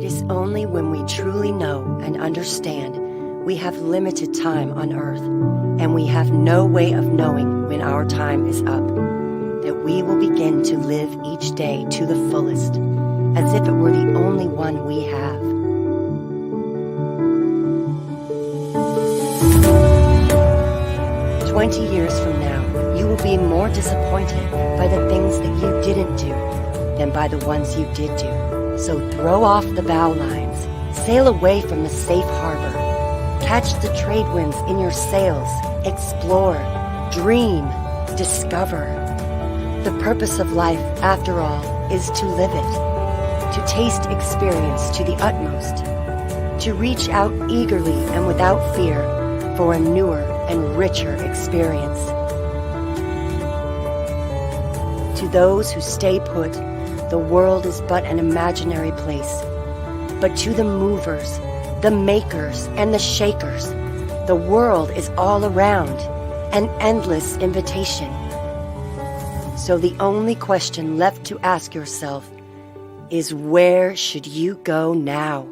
is only when we truly know and understand we have limited time on earth, and we have no way of knowing when our time is up, that we will begin to live each day to the fullest, as if it were the only one we have. "20 years from now, you will be more disappointed by the things that you didn't do than by the ones you did do. So throw off the bow lines, sail away from the safe harbor, catch the trade winds in your sails, explore, dream, discover. The purpose of life, after all, is to live it, to taste experience to the utmost, to reach out eagerly and without fear for a newer and richer experience. To those who stay put, the world is but an imaginary place. But to the movers, the makers, and the shakers, the world is all around, an endless invitation. So the only question left to ask yourself is, where should you go now?"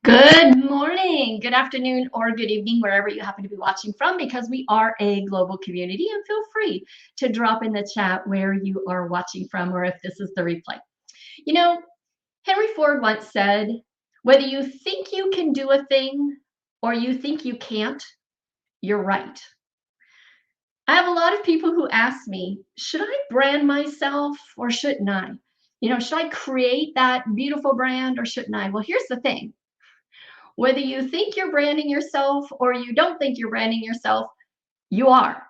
Good morning, good afternoon, or good evening, wherever you happen to be watching from, because we are a global community, and feel free to drop in the chat where you are watching from, or if this is the replay. You know, Henry Ford once said, whether you think you can do a thing or you think you can't, you're right. I have a lot of people who ask me, should I brand myself or shouldn't I? Should I create that beautiful brand or shouldn't I? Well, here's the thing. Whether you think you're branding yourself or you don't think you're branding yourself, you are.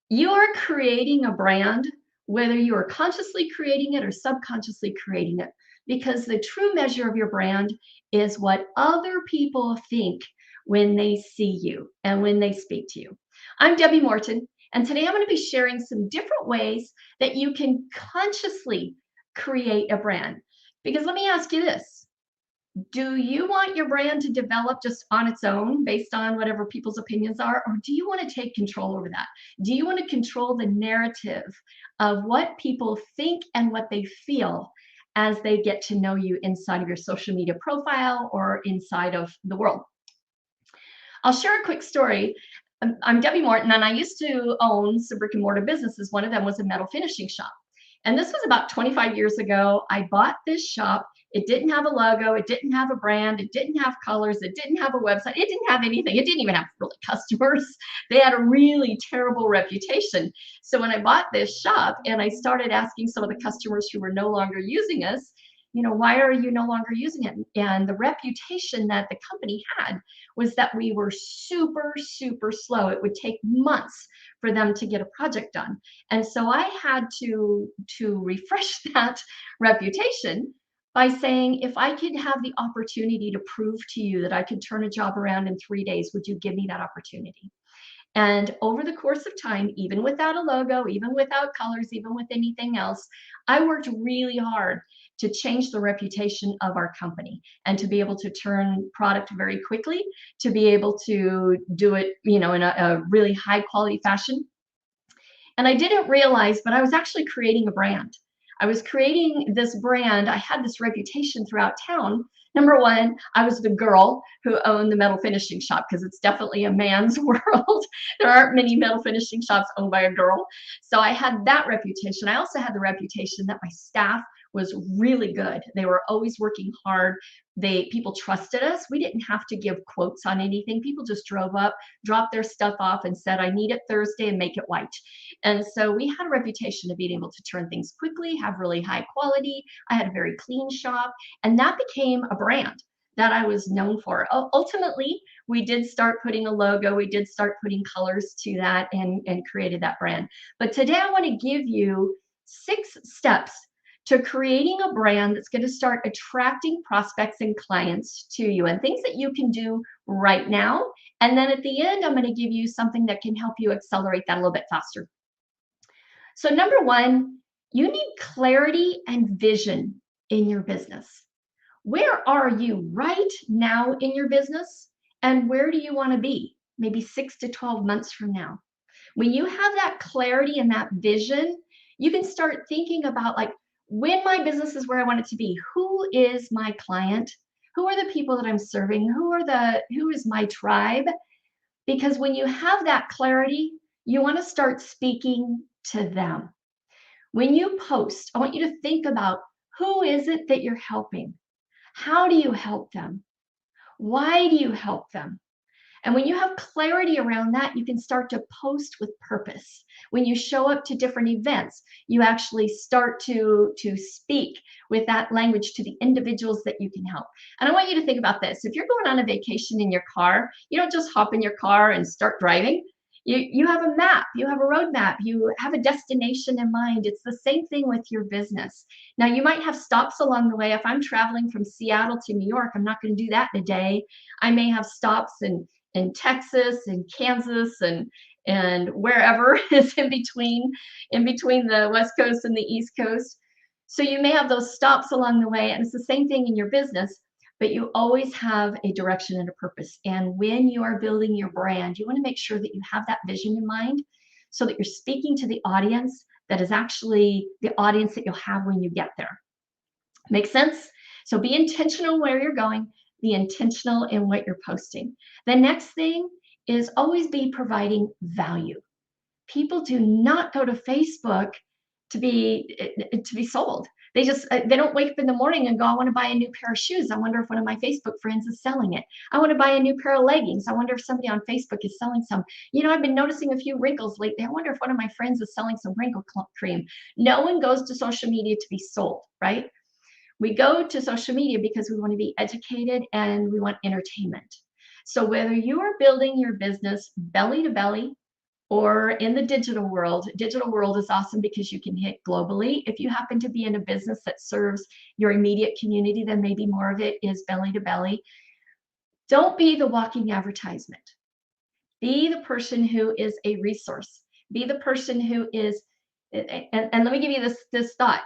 You are creating a brand, whether you are consciously creating it or subconsciously creating it, because the true measure of your brand is what other people think when they see you and when they speak to you. I'm Debbie Morton, and today I'm going to be sharing some different ways that you can consciously create a brand. Because let me ask you this. Do you want your brand to develop just on its own based on whatever people's opinions are? Or do you want to take control over that? Do you want to control the narrative of what people think and what they feel as they get to know you inside of your social media profile or inside of the world? I'll share a quick story. I'm Debbie Morton, and I used to own some brick and mortar businesses. One of them was a metal finishing shop. And this was about 25 years ago. I bought this shop. It didn't have a logo. It didn't have a brand. It didn't have colors. It didn't have a website. It didn't have anything. It didn't even have really customers. They had a really terrible reputation. So when I bought this shop and I started asking some of the customers who were no longer using us, why are you no longer using it? And the reputation that the company had was that we were super, super slow. It would take months for them to get a project done. And so I had to refresh that reputation by saying, if I could have the opportunity to prove to you that I could turn a job around in 3 days, would you give me that opportunity? And over the course of time, even without a logo, even without colors, even with anything else, I worked really hard to change the reputation of our company and to be able to turn product very quickly, to be able to do it, in a really high quality fashion. And I didn't realize, but I was actually creating a brand. I was creating this brand. I had this reputation throughout town. Number one, I was the girl who owned the metal finishing shop, because it's definitely a man's world. There aren't many metal finishing shops owned by a girl. So I had that reputation. I also had the reputation that my staff was really good. They were always working hard. People trusted us. We didn't have to give quotes on anything. People just drove up, dropped their stuff off, and said, I need it Thursday, and make it white. And so we had a reputation of being able to turn things quickly, have really high quality. I had a very clean shop, and that became a brand that I was known for. Ultimately, we did start putting a logo, we did start putting colors to that, and created that brand. But today I want to give you 6 steps to creating a brand that's going to start attracting prospects and clients to you, and things that you can do right now. And then at the end, I'm going to give you something that can help you accelerate that a little bit faster. So number one, you need clarity and vision in your business. Where are you right now in your business? And where do you want to be? Maybe 6 to 12 months from now. When you have that clarity and that vision, you can start thinking about like, when my business is where I want it to be, who is my client? Who are the people that I'm serving? Who is my tribe? Because when you have that clarity, you want to start speaking to them. When you post, I want you to think about, who is it that you're helping? How do you help them? Why do you help them? And when you have clarity around that, you can start to post with purpose. When you show up to different events, you actually start to speak with that language to the individuals that you can help. And I want you to think about this. If you're going on a vacation in your car, you don't just hop in your car and start driving. You have a map, you have a roadmap, you have a destination in mind. It's the same thing with your business. Now, you might have stops along the way. If I'm traveling from Seattle to New York, I'm not going to do that in a day. I may have stops in Texas and Kansas and wherever is in between the West Coast and the East Coast. So you may have those stops along the way, and it's the same thing in your business, but you always have a direction and a purpose. And when you are building your brand, you want to make sure that you have that vision in mind so that you're speaking to the audience that is actually the audience that you'll have when you get there. Make sense? So be intentional where you're going, be intentional in what you're posting. The next thing is always be providing value. People do not go to Facebook to be sold. They don't wake up in the morning and go, I want to buy a new pair of shoes. I wonder if one of my Facebook friends is selling it. I want to buy a new pair of leggings. I wonder if somebody on Facebook is selling some. I've been noticing a few wrinkles lately. I wonder if one of my friends is selling some wrinkle cream. No one goes to social media to be sold, right? We go to social media because we want to be educated and we want entertainment. So whether you are building your business belly to belly or in the digital world is awesome because you can hit globally. If you happen to be in a business that serves your immediate community, then maybe more of it is belly to belly. Don't be the walking advertisement. Be the person who is a resource. Be the person who is, and let me give you this thought.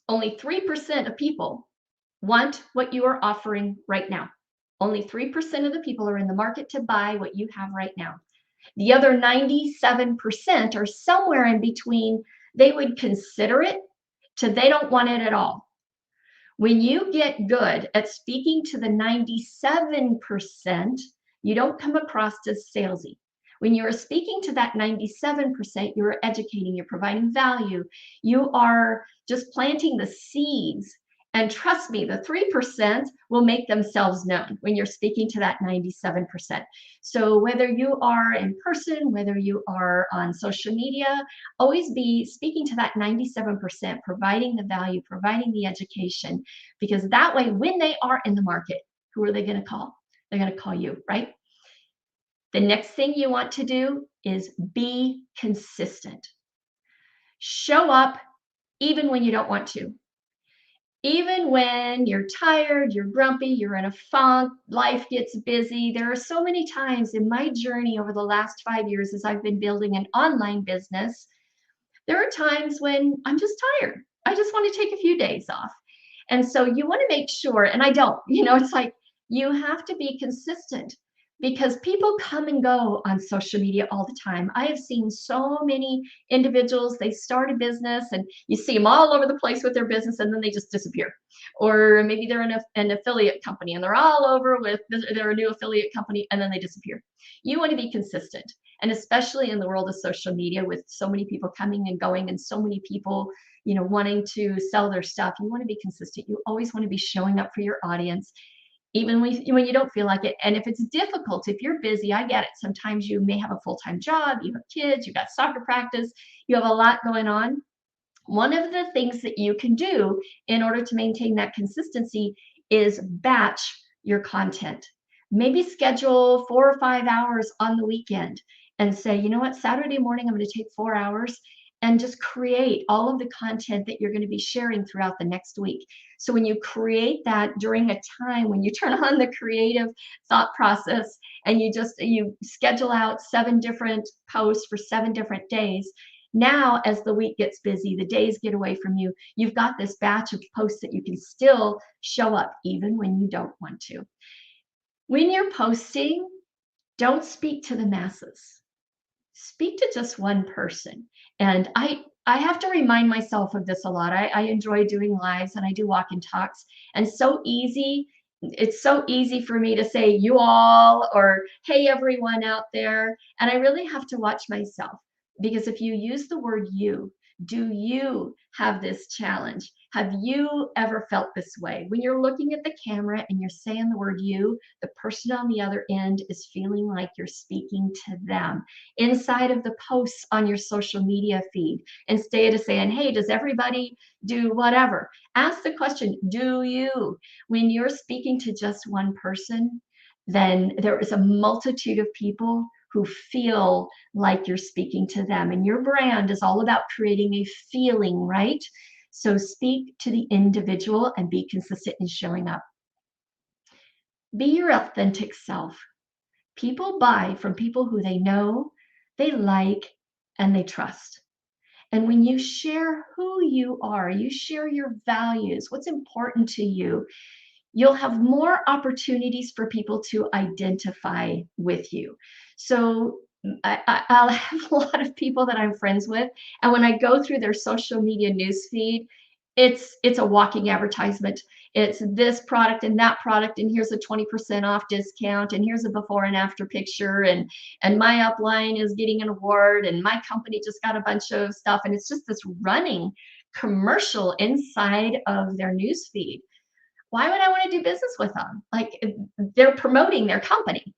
Only 3% of people want what you are offering right now. Only 3% of the people are in the market to buy what you have right now. The other 97% are somewhere in between. They would consider it to they don't want it at all. When you get good at speaking to the 97%, you don't come across as salesy. When you're speaking to that 97%, you're educating, you're providing value, you are just planting the seeds. And trust me, the 3% will make themselves known when you're speaking to that 97%. So whether you are in person, whether you are on social media, always be speaking to that 97%, providing the value, providing the education, because that way, when they are in the market, who are they going to call? They're going to call you, right? The next thing you want to do is be consistent. Show up even when you don't want to. Even when you're tired, you're grumpy, you're in a funk, life gets busy. There are so many times in my journey over the last 5 years as I've been building an online business, there are times when I'm just tired. I just want to take a few days off. And so you want to make sure, and I don't, it's like you have to be consistent because people come and go on social media all the time. I have seen so many individuals, they start a business and you see them all over the place with their business and then they just disappear. Or maybe they're in an affiliate company and they're all over with their new affiliate company and then they disappear. You want to be consistent. And especially in the world of social media with so many people coming and going and so many people, wanting to sell their stuff, you want to be consistent. You always want to be showing up for your audience, even when you don't feel like it. And if it's difficult, if you're busy, I get it. Sometimes you may have a full-time job, you have kids, you've got soccer practice, you have a lot going on. One of the things that you can do in order to maintain that consistency is batch your content. Maybe schedule 4 or 5 hours on the weekend and say, you know what, Saturday morning, I'm going to take 4 hours and just create all of the content that you're going to be sharing throughout the next week. So when you create that during a time when you turn on the creative thought process and you schedule out 7 different posts for 7 different days, Now, as the week gets busy, the days get away from you, you've got this batch of posts that you can still show up even when you don't want to. When you're posting, don't speak to the masses. Speak to just one person. And I have to remind myself of this a lot. I enjoy doing lives and I do walk and talks. And it's so easy for me to say you all or hey everyone out there. And I really have to watch myself because if you use the word you, do you have this challenge? Have you ever felt this way? When you're looking at the camera and you're saying the word you, the person on the other end is feeling like you're speaking to them. Inside of the posts on your social media feed, instead of saying, hey, does everybody do whatever? Ask the question, do you? When you're speaking to just one person, then there is a multitude of people who feel like you're speaking to them. And your brand is all about creating a feeling, right? So speak to the individual and be consistent in showing up. Be your authentic self. People buy from people who they know, they like, and they trust. And when you share who you are, you share your values, what's important to you, you'll have more opportunities for people to identify with you. So I'll have a lot of people that I'm friends with, and when I go through their social media newsfeed, it's a walking advertisement. It's this product and that product, and here's a 20% off discount, and here's a before and after picture, and my upline is getting an award, and my company just got a bunch of stuff, and it's just this running commercial inside of their newsfeed. Why would I want to do business with them? Like they're promoting their company.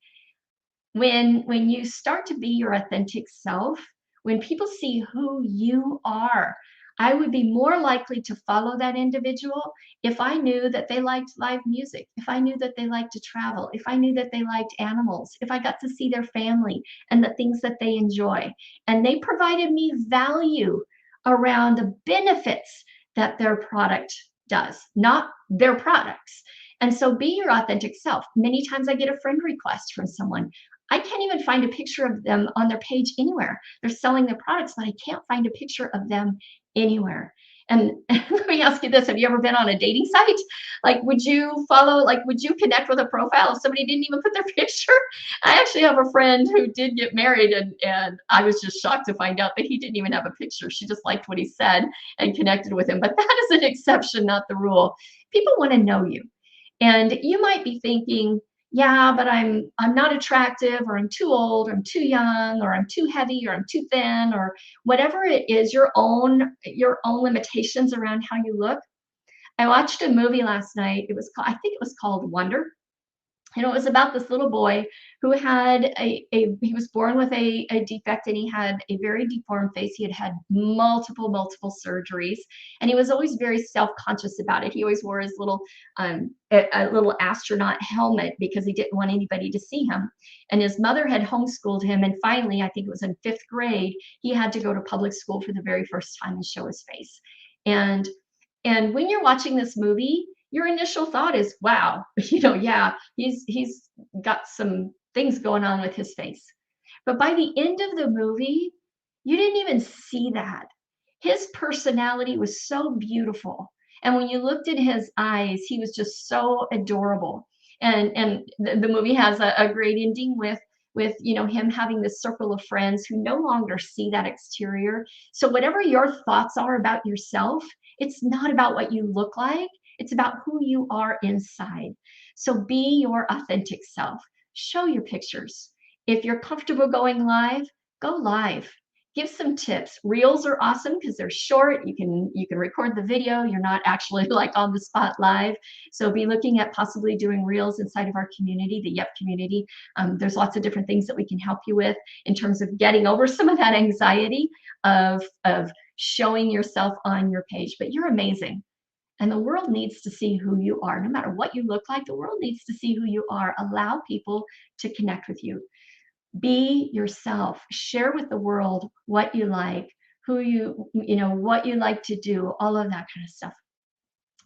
When you start to be your authentic self, when people see who you are, I would be more likely to follow that individual if I knew that they liked live music, if I knew that they liked to travel, if I knew that they liked animals, if I got to see their family and the things that they enjoy. And they provided me value around the benefits that their product does, not their products. And so be your authentic self. Many times I get a friend request from someone. I can't even find a picture of them on their page anywhere. They're selling their products, but I can't find a picture of them anywhere. And let me ask you this, have you ever been on a dating site? Like, would you connect with a profile if somebody didn't even put their picture? I actually have a friend who did get married, and I was just shocked to find out that he didn't even have a picture. She just liked what he said and connected with him. But that is an exception, not the rule. People want to know you. And you might be thinking, yeah, but I'm not attractive, or I'm too old, or I'm too young, or I'm too heavy, or I'm too thin, or whatever it is, your own limitations around how you look. I watched a movie last night. I think it was called Wonder. And it was about this little boy who had he was born with a defect, and he had a very deformed face. He had had multiple surgeries, and he was always very self-conscious about it. He always wore his a little astronaut helmet because he didn't want anybody to see him. And his mother had homeschooled him, and finally, I think it was in 5th grade, he had to go to public school for the very first time and show his face. And when you're watching this movie, your initial thought is, wow, yeah, he's got some things going on with his face. But by the end of the movie, you didn't even see that. His personality was so beautiful. And when you looked at his eyes, he was just so adorable. And the movie has a great ending with him having this circle of friends who no longer see that exterior. So whatever your thoughts are about yourself, it's not about what you look like. It's about who you are inside. So be your authentic self. Show your pictures. If you're comfortable going live, go live. Give some tips. Reels are awesome because they're short. You can record the video. You're not actually like on the spot live. So be looking at possibly doing reels inside of our community, the Yep community. There's lots of different things that we can help you with in terms of getting over some of that anxiety of showing yourself on your page. But you're amazing. And the world needs to see who you are. No matter what you look like, the world needs to see who you are. Allow people to connect with you. Be yourself. Share with the world what you like, what you like to do, all of that kind of stuff.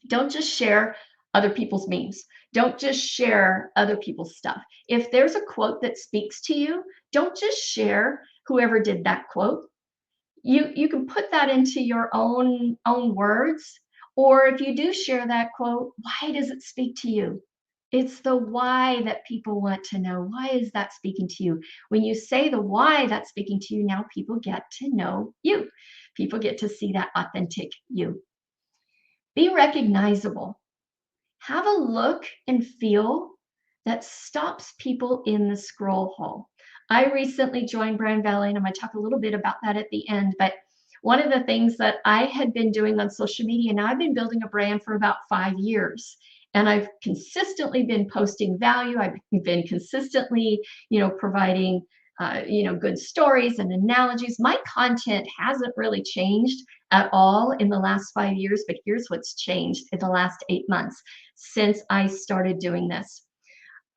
Don't just share other people's memes. Don't just share other people's stuff. If there's a quote that speaks to you, don't just share whoever did that quote. You can put that into your own words, or if you do share that quote, why does it speak to you? It's the why that people want to know. Why is that speaking to you? When you say the why that's speaking to you, now people get to know you. People get to see that authentic you. Be recognizable. Have a look and feel that stops people in the scroll hole. I recently joined Brand Valley, and I'm going to talk a little bit about that at the end. But one of the things that I had been doing on social media, now I've been building a brand for about 5 years. And I've consistently been posting value. I've been consistently, providing, good stories and analogies. My content hasn't really changed at all in the last 5 years, but here's what's changed in the last 8 months since I started doing this.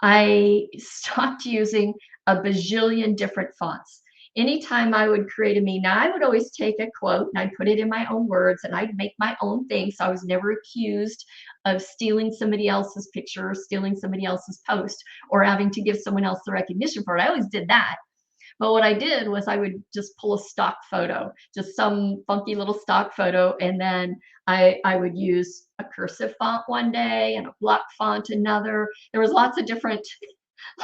I stopped using a bajillion different fonts. Anytime I would create a meme, now I would always take a quote and I'd put it in my own words and I'd make my own thing. So I was never accused of stealing somebody else's picture or stealing somebody else's post or having to give someone else the recognition for it. I always did that. But what I did was I would just pull a stock photo, just some funky little stock photo, and then I would use a cursive font one day and a block font another. There was lots of different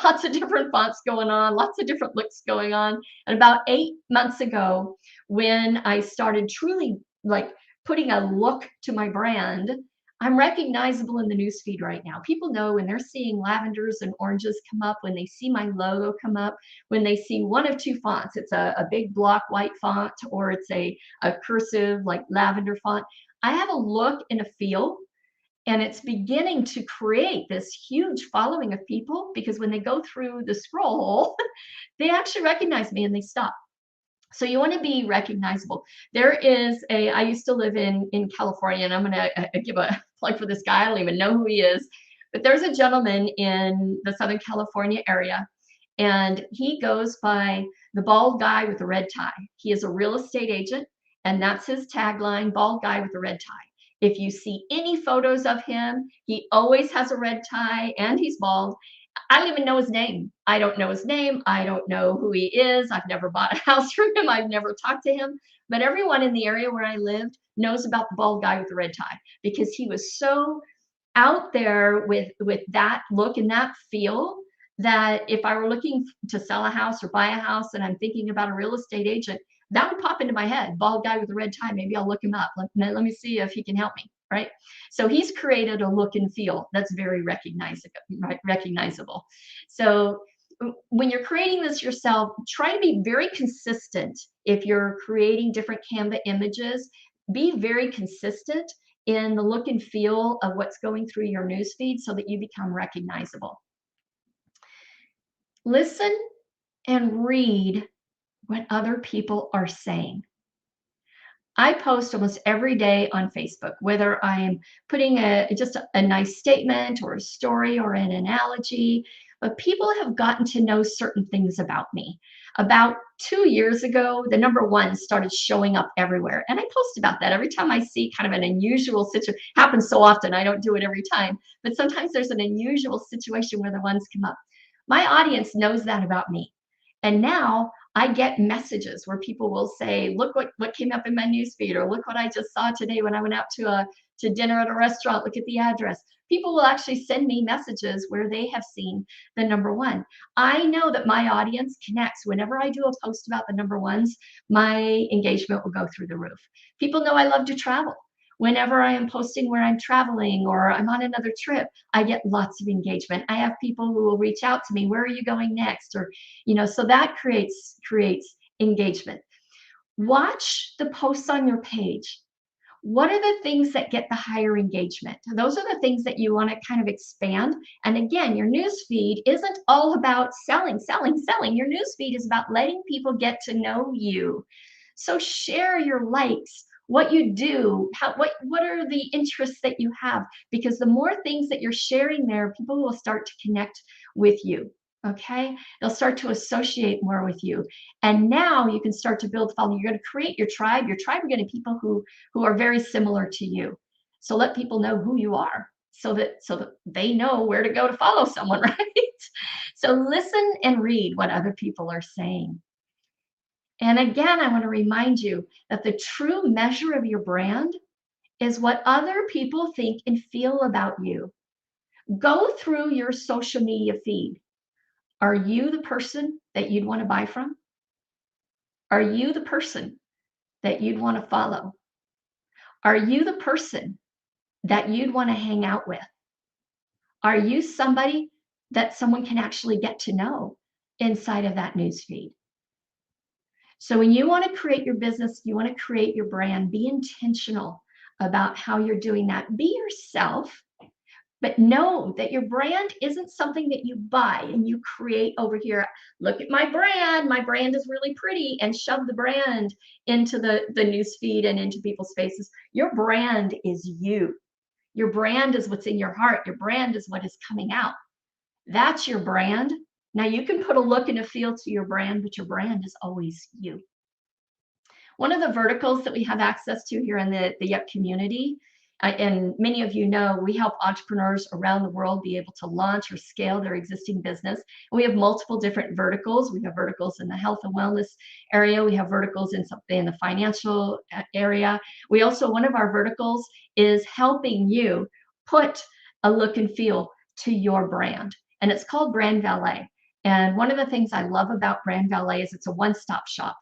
lots of different fonts going on, lots of different looks going on. And about 8 months ago, when I started truly like putting a look to my brand, I'm recognizable in the newsfeed right now. People know when they're seeing lavenders and oranges come up, when they see my logo come up, when they see one of two fonts, it's a big block white font or it's a cursive like lavender font. I have a look and a feel, and it's beginning to create this huge following of people because when they go through the scroll, they actually recognize me and they stop. So you want to be recognizable. I used to live in California, and I'm going to give a plug for this guy. I don't even know who he is, but there's a gentleman in the Southern California area, and he goes by the bald guy with the red tie. He is a real estate agent, and that's his tagline, bald guy with the red tie. If you see any photos of him, he always has a red tie and he's bald. I don't even know his name. I don't know his name. I don't know who he is. I've never bought a house from him. I've never talked to him. But everyone in the area where I lived knows about the bald guy with the red tie because he was so out there with that look and that feel that if I were looking to sell a house or buy a house and I'm thinking about a real estate agent, that would pop into my head. Bald guy with a red tie. Maybe I'll look him up. Let me see if he can help me. Right. So he's created a look and feel that's very recognizable. So when you're creating this yourself, try to be very consistent. If you're creating different Canva images, be very consistent in the look and feel of what's going through your newsfeed so that you become recognizable. Listen and read what other people are saying. I post almost every day on Facebook, whether I'm putting just a nice statement or a story or an analogy, but people have gotten to know certain things about me. About 2 years ago, the number one started showing up everywhere. And I post about that every time I see kind of an unusual situation. Happens so often, I don't do it every time, but sometimes there's an unusual situation where the ones come up. My audience knows that about me. And now I get messages where people will say, look what came up in my newsfeed, or look what I just saw today when I went out to dinner at a restaurant, look at the address. People will actually send me messages where they have seen the number one. I know that my audience connects. Whenever I do a post about the number ones, my engagement will go through the roof. People know I love to travel. Whenever I am posting where I'm traveling or I'm on another trip, I get lots of engagement. I have people who will reach out to me, where are you going next? Or, so that creates engagement. Watch the posts on your page. What are the things that get the higher engagement? Those are the things that you want to kind of expand. And again, your news feed isn't all about selling. Your news feed is about letting people get to know you. So share your likes, what you do, what are the interests that you have, because the more things that you're sharing there, people will start to connect with you. Okay, they'll start to associate more with you, and now you can start to build following. You're going to create your tribe. Your tribe are going to be people who are very similar to you. So let people know who you are, so that they know where to go to follow someone, right? So listen and read what other people are saying. And again, I want to remind you that the true measure of your brand is what other people think and feel about you. Go through your social media feed. Are you the person that you'd want to buy from? Are you the person that you'd want to follow? Are you the person that you'd want to hang out with? Are you somebody that someone can actually get to know inside of that news feed? So when you want to create your business, you want to create your brand, be intentional about how you're doing that. Be yourself, but know that your brand isn't something that you buy and you create over here. Look at my brand. My brand is really pretty, and shove the brand into the news feed and into people's faces. Your brand is you. Your brand is what's in your heart. Your brand is what is coming out. That's your brand. Now you can put a look and a feel to your brand, but your brand is always you. One of the verticals that we have access to here in the Yup community, and many of you know, we help entrepreneurs around the world be able to launch or scale their existing business. And we have multiple different verticals. We have verticals in the health and wellness area. We have verticals in the financial area. We also, one of our verticals is helping you put a look and feel to your brand. And it's called Brand Valet. And one of the things I love about Brand Valet is it's a one-stop shop.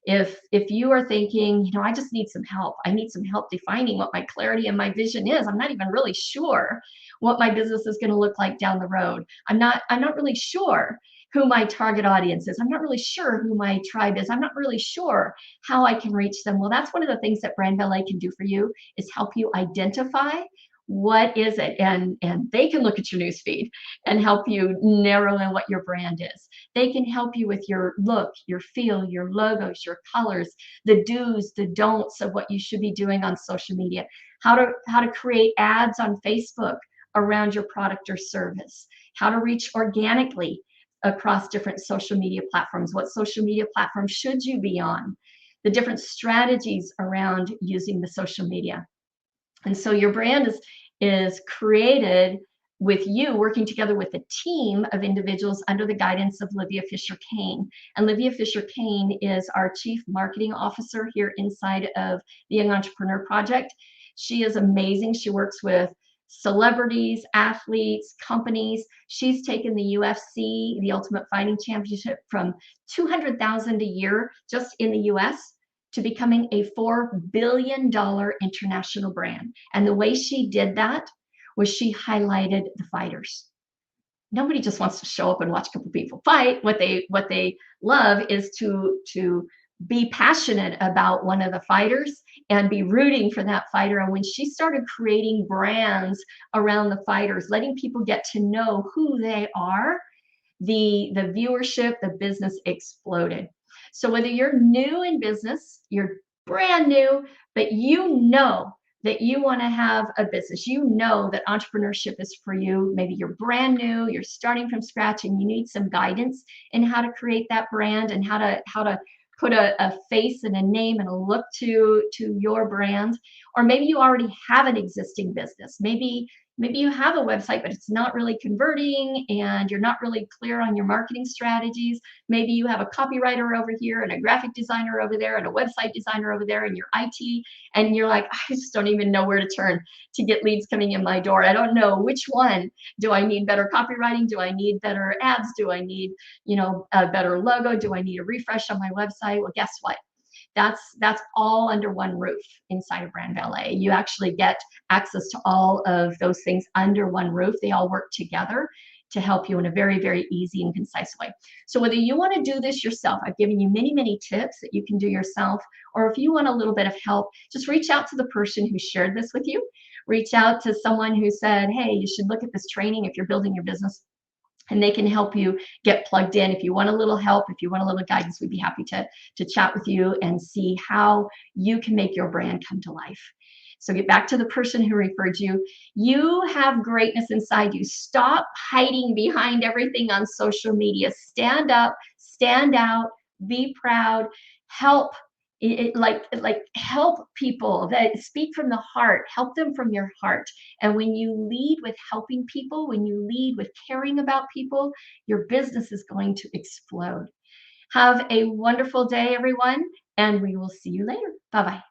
If you are thinking, I just need some help, I need some help defining what my clarity and my vision is. I'm not even really sure what my business is going to look like down the road. I'm not really sure who my target audience is. I'm not really sure who my tribe is. I'm not really sure how I can reach them. Well, that's one of the things that Brand Valet can do for you, is help you identify what is it, and they can look at your newsfeed and help you narrow in what your brand is. They can help you with your look, your feel, your logos, your colors, the do's, the don'ts of what you should be doing on social media, how to create ads on Facebook around your product or service, how to reach organically across different social media platforms, what social media platforms should you be on, the different strategies around using the social media. And so your brand is created with you working together with a team of individuals under the guidance of Livia Fisher-Kane. And Livia Fisher-Kane is our Chief Marketing Officer here inside of the Young Entrepreneur Project. She is amazing. She works with celebrities, athletes, companies. She's taken the UFC, the Ultimate Fighting Championship, from 200,000 a year just in the US to becoming a $4 billion international brand. And the way she did that was she highlighted the fighters. Nobody just wants to show up and watch a couple people fight. What they love is to be passionate about one of the fighters and be rooting for that fighter. And when she started creating brands around the fighters, letting people get to know who they are, the viewership, the business exploded. So whether you're new in business, you're brand new, but you know that you want to have a business, you know that entrepreneurship is for you, maybe you're brand new, you're starting from scratch, and you need some guidance in how to create that brand and how to put a face and a name and a look to your brand. Or maybe you already have an existing business. Maybe you have a website, but it's not really converting and you're not really clear on your marketing strategies. Maybe you have a copywriter over here and a graphic designer over there and a website designer over there and your IT, and you're like, I just don't even know where to turn to get leads coming in my door. I don't know which one. Do I need better copywriting? Do I need better ads? Do I need, a better logo? Do I need a refresh on my website? Well, guess what? That's all under one roof inside of Brand Valet. You actually get access to all of those things under one roof. They all work together to help you in a very, very easy and concise way. So whether you want to do this yourself, I've given you many, many tips that you can do yourself, or if you want a little bit of help, just reach out to the person who shared this with you. Reach out to someone who said, hey, you should look at this training if you're building your business, and they can help you get plugged in. If you want a little help, if you want a little guidance, we'd be happy to chat with you and see how you can make your brand come to life. So get back to the person who referred you. You have greatness inside you. Stop hiding behind everything on social media. Stand up, stand out, be proud, help. Help people, that speak from the heart, help them from your heart. And when you lead with helping people, when you lead with caring about people, your business is going to explode. Have a wonderful day, everyone, and we will see you later. Bye bye.